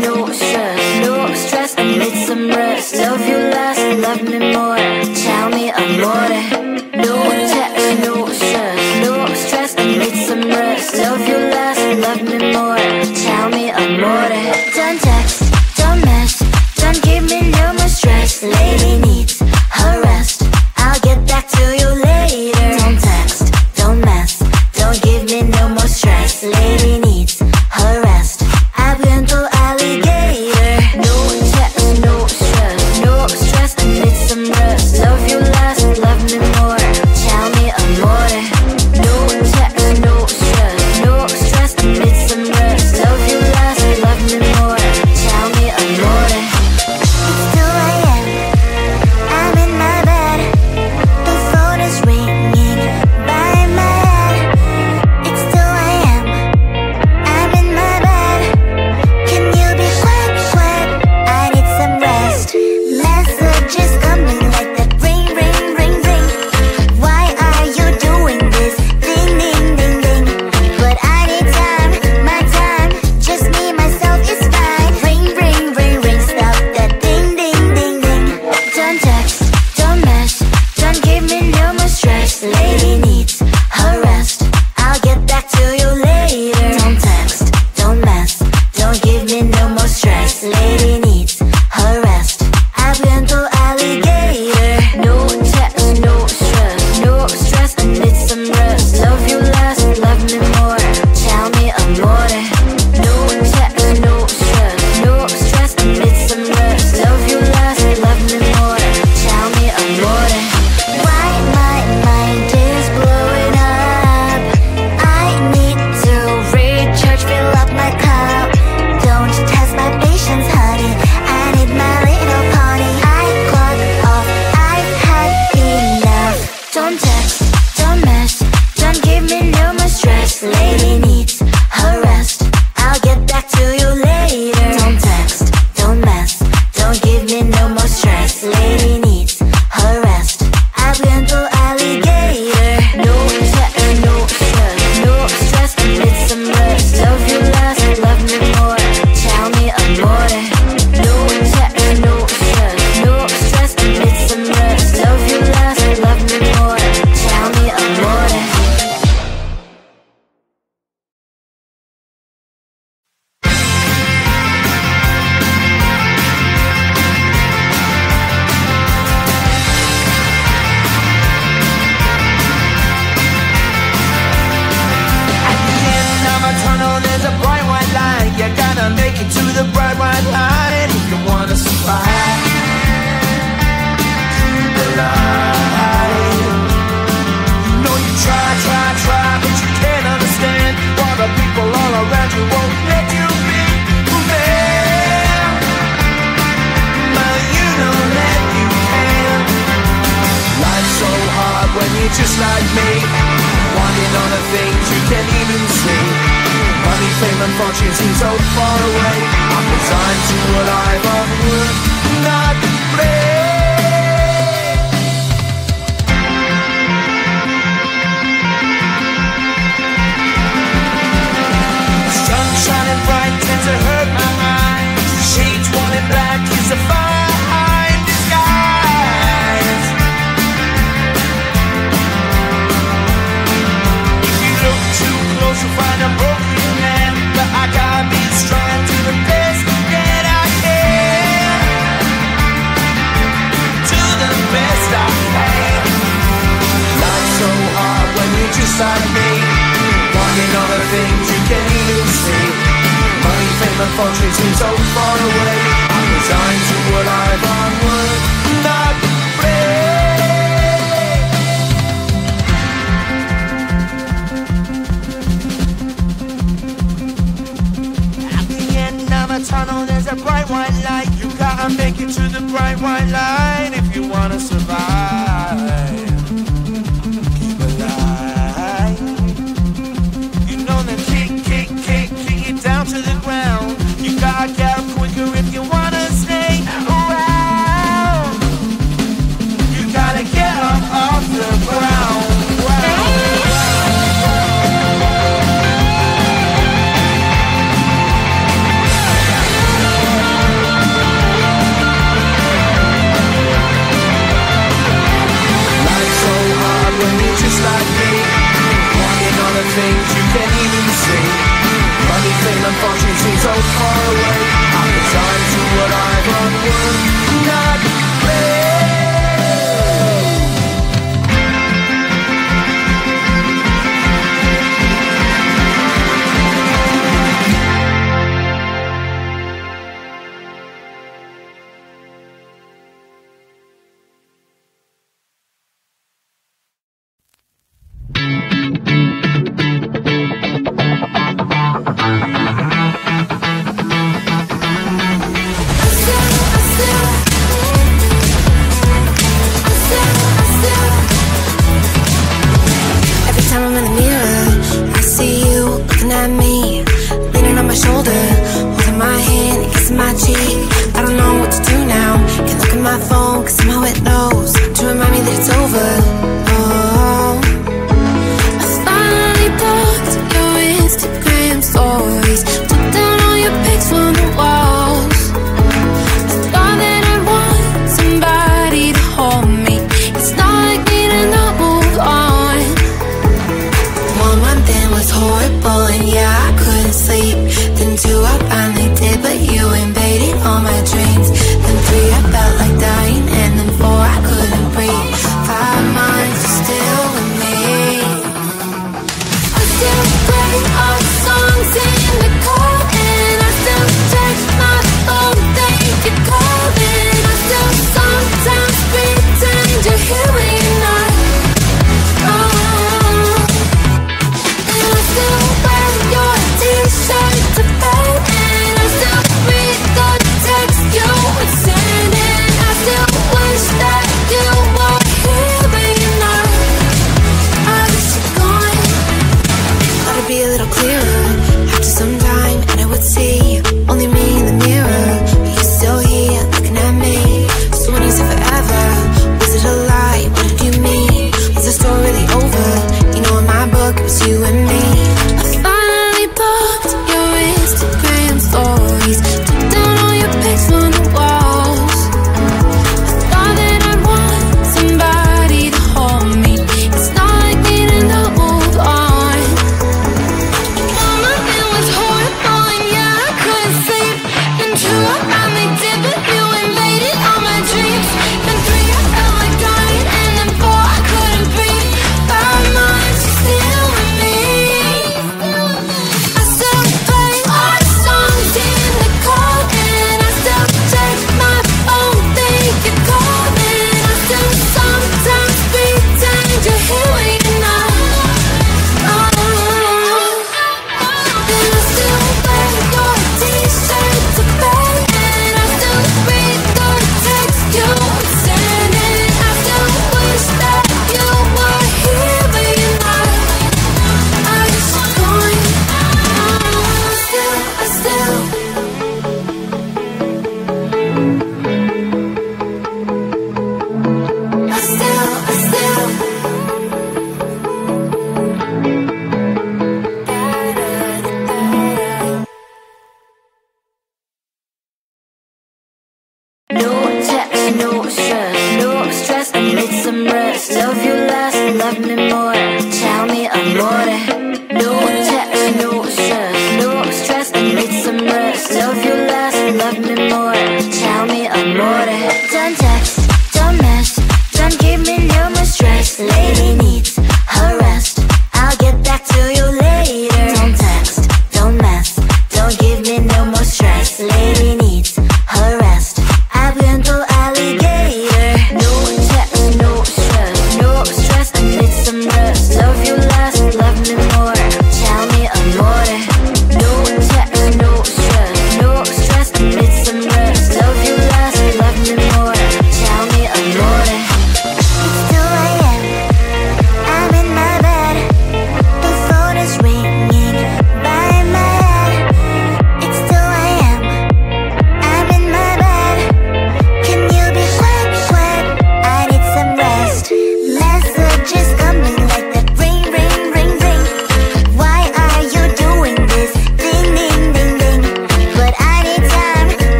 no stress, no stress. I need some rest. Love you less, love me more. Tell me amore. No text, no stress, no stress. I need some rest. Love you less, love me more. Tell me amore. Don't text, don't mess, don't give me no more stress. Lady needs her rest. I'll get back to you later. Don't text, don't mess, don't give me no more stress. Lady needs her rest. I've been to alligator. No text, no stress, no stress. I need some rest. Love you less, love me more. Tell me amore. No text, no stress, no stress. I need some rest. Love you less, love me more. Tell me amore. It's 2 a.m. I'm in my bed. The phone is ringing by my head. It's 2 a.m. I'm in my bed. Can you be quiet, quiet? I need some rest. Messages coming like that. Ring, ring, ring, ring. Why are you doing this? Ding, ding, ding, ding. But I need time, my time. Just me, myself is fine. Ring, ring, ring, ring. Stop that ding, ding, ding, ding. Don't text, don't mess, don't give me no more stress. Lady needs her rest. I'll get back to you later. Don't text, don't mess, don't give me no more stress. Lady needs her rest. I've been to alligator. No text, no stress, no stress. I need some rest. Love you less, love me more. Tell me amore. No text, no stress, no stress. I need some rest. Love you less, love me more. Tell me amore. Why my mind is blowing up? I need to recharge, fill up my cup. Don't test my patience, honey. I need my little pony. I clock off, I've had enough. Don't text, don't mess, don't give me no more stress. Lady needs her rest. I'll get back to you later. Don't text, don't mess, don't give me no more stress. Lady needs her rest. I've been to alligator. No text, no stress, no stress. I need some rest. Love you less, love me more. Tell me amore. No text, no stress, no stress. I need some rest. Love you less, love me more. Tell me amore. At the end of a tunnel, there's a bright white light. You gotta make it to the bright white light if you wanna survive. The light. You know you try, try, try, but you can't understand why the people all around you won't let you be who they are. But you know that you can. Life's so hard when you're just like me, wanting all the things you can't even see. Money, fame and fortune seem so far away. I'm resigned to a life of work, not play. Sun shining bright tends to hurt my mind. Shades worn in black is a fine disguise. If you look too close, you'll find a broken man. But I gotta be strong to the best that I can. To the best I can. Life's so hard when you're just like me, wanting all the things you can't even see. Money, fame and fortune seem so far away. I'm resigned to a life on work, not play. At the end of a tunnel, there's a bright white light. You gotta make it to the bright white light if you wanna survive. Keep alive. You know that kick, kick, kick, kick it down to the ground. You gotta get up quicker if you wanna stay around. You gotta get up off the ground. felt far away. I'm resigned to what I've unlearned, not fair. All my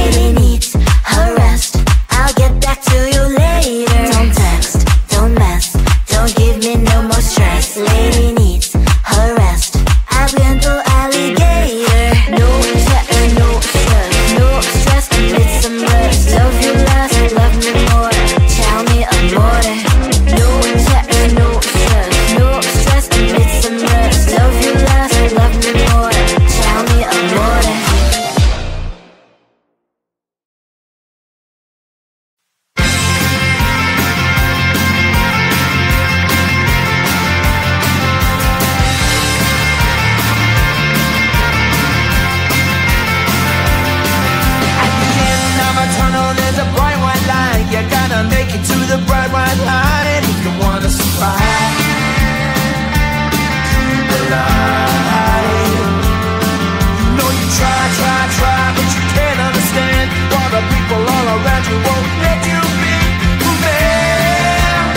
Lady needs her rest. I'll get back to you later. Don't text, don't mess, don't give me no more stress. Lady needs her rest. Abriendo alligator. No text, no stress, no stress. Need some rest. Love you less, love me more. Tell me amore. No text, no stress, no stress. Need some rest. Love you less, love me more. Tell me amore. At the end of a tunnel, there's a bright white light. You gotta make it to the bright white light if you wanna survive. The light. You know you try, but you can't understand why the people all around you won't let you be who they are.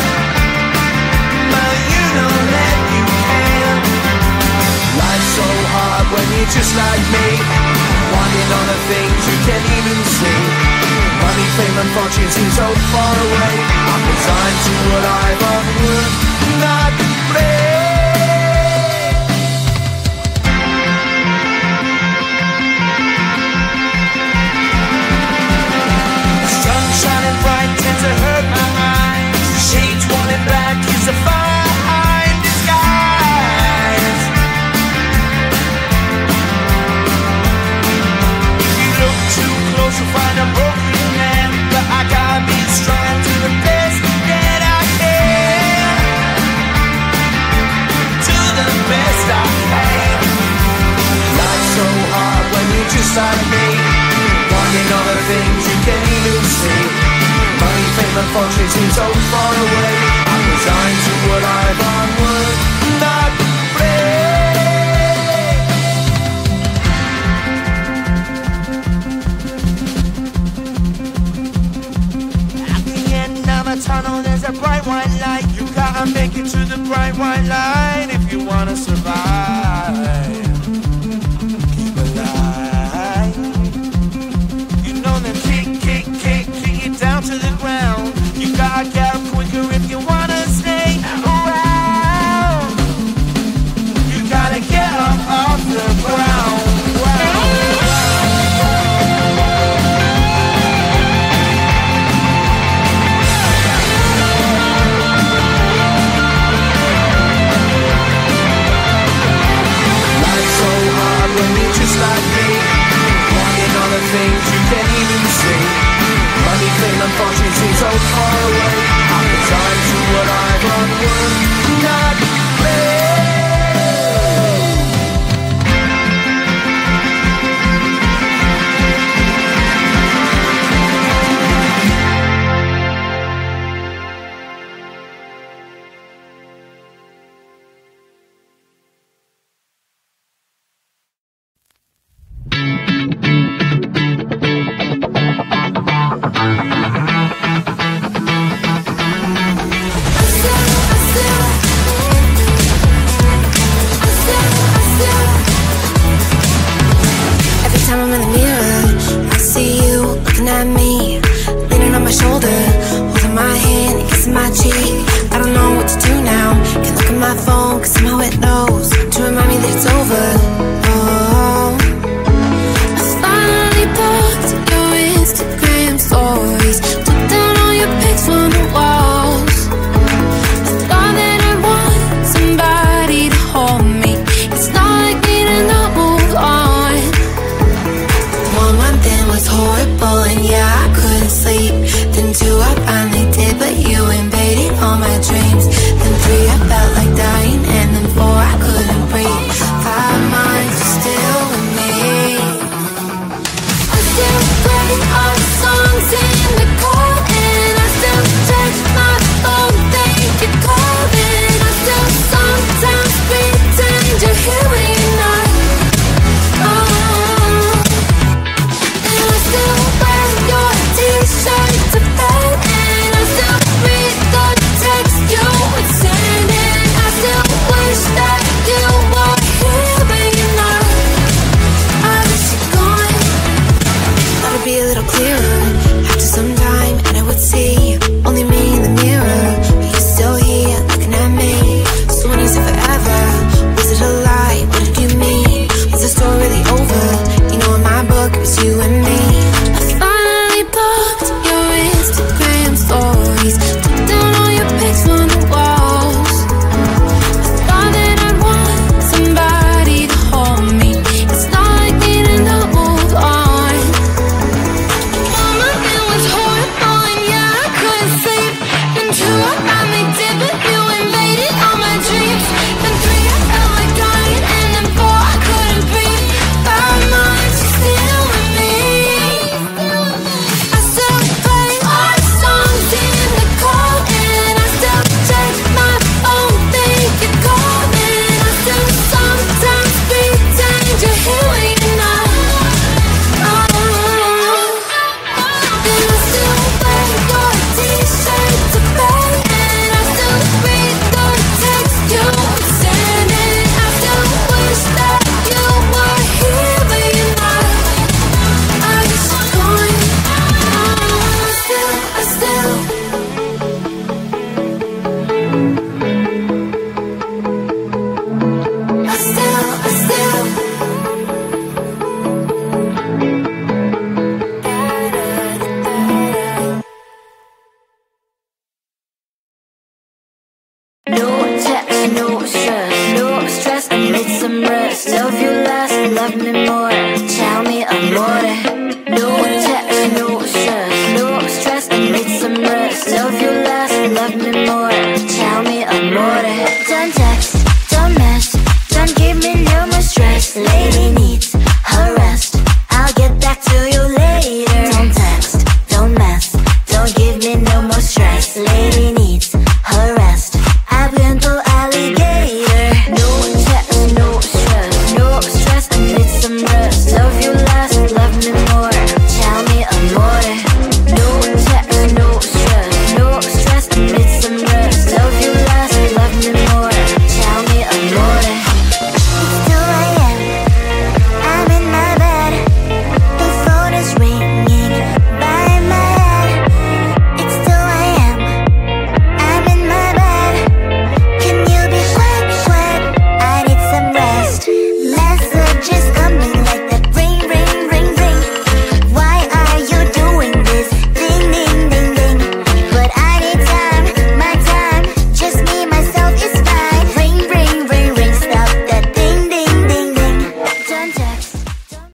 But you know that you can. Life's so hard when you're just like me, wanting all the things you can't even see. Money, fame and fortune seem so far away. I'm resigned to a life of work, not play. The sun shining bright tends to hurt my eyes. The shades wanting black is a fine disguise. If you look too close, you'll find a broken man. But I gotta be strong to the best that I can. To the best I can. Life's so hard when you're just like me, wanting all the things you can't even see. Money, fame and fortune seem so far away. I'm resigned to a life on work, not play. At the end of a tunnel, there's a bright white light. You gotta make it to the bright white light if you wanna survive. Keep alive. You know them kick it down to the ground. You gotta get up quicker if you wanna stay around. You gotta get up off the ground. Life's so hard when you're just like me, wanting all the things you can't even see. Money, fame and fortune seem so far away. I'm resigned to what I've on work, not play. Every time I'm in the mirror, I see you looking at me, leaning on my shoulder, holding my hand and kissing my cheek. I don't know what to do now. Can't look at my phone, cause somehow it knows to remind me that it's over. Oh, I finally blocked your Instagram stories, took down all your pics from the walls. I thought that I want somebody to hold me. It's not like me to not move on. 1 month in was horrible and yeah, I couldn't sleep. Then 2 I finally did, but you invaded all my dreams. Then 3 I felt like dying, and then 4 I couldn't breathe. 5 months you're still with me. I still play our songs in the car, and I still check my phone, think you're calling. I still sometimes pretend you're here when you're not. And I still wear your t-shirt to bed, and I still read the text you would send, and I still wish that you were here but you're not. I wish you're gone. Thought it'd be a little clearer.